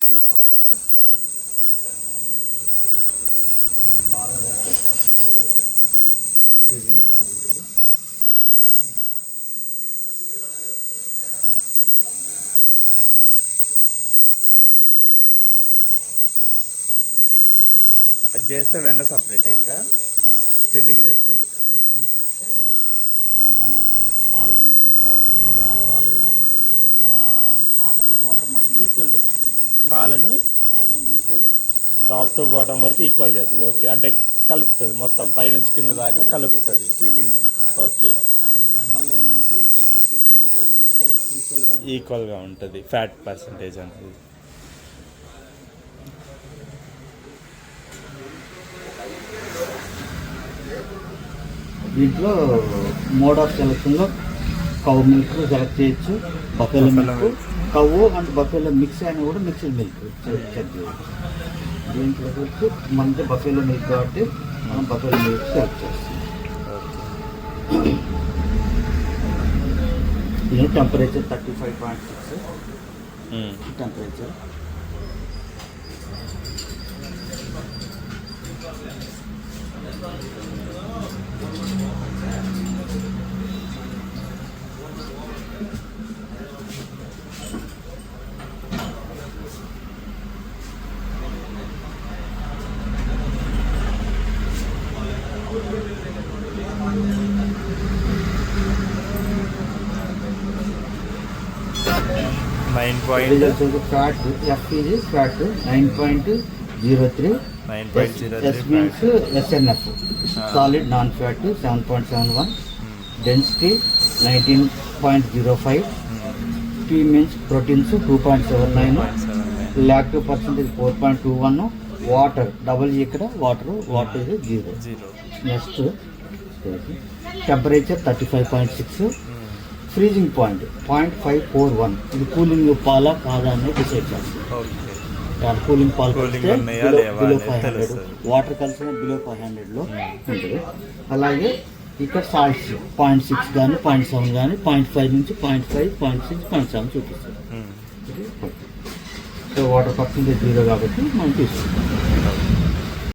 అది చేస్తే వెన్న సపరేట్ అయితే స్టిరింగ్ చేస్తే వెన్న కాదు, పాలు టోటల్గా ఓవరాల్గా టాప్ టు బాటమ్ వరకు ఈక్వల్గా పాలని ఈక్వల్గా టాప్ టు బాటమ్ వరకు ఈక్వల్ చేస్తుంది. ఓకే, అంటే కలుపుతుంది మొత్తం పైనుంచి కింద దాకా కలుపుతుంది. ఓకే, దానివల్ల ఏంటంటే ఎక్కడ చూసినా కూడా ఈక్వల్గా ఉంటుంది ఫ్యాట్ పర్సంటేజ్ అనేది. దీంట్లో మోడ్ ఆఫ్ సెలెక్షన్లో కౌ మిల్క్ సెలెక్ట్ చేయొచ్చు, buffalo milk, cow and buffalo mix అయినా కూడా మిక్స్డ్ మిల్క్ చెక్ చేయొచ్చు. దీంట్లో వచ్చి మనకి బఫెలో మిల్క్ కాబట్టి మనం బఫెలో మిల్క్ సెలెక్ట్ చేస్తాం. ఇది టెంపరేచర్ 35.6 టెంపరేచర్. ఫ్యాట్ ఎఫ్ ఇది fat 9.03, S means SNF solid non fat 7.71, density 19.05, P means proteins 2.79, lactose percentage 4.21, water double ఇక్కడ వాటర్ ఇది 0. Next temperature 35.6, freezing point 0.541. ఇది కూలింగ్ పాలా కాదా అనేది డిసైడ్ చేస్తాం. కూలింగ్ పాలు కలిస్తే బిలో 500, వాటర్ కలిసిన బిలో 500లో ఉంటుంది. అలాగే ఇక్కడ సాల్ట్స్ 0.6 కానీ 0.7 కానీ 0.5 నుంచి 0.5, 0.6, 0.7 చూపిస్తుంది. సో వాటర్ పర్సెంటేజ్ 0 కాబట్టి మనం తీసుకుంటాం.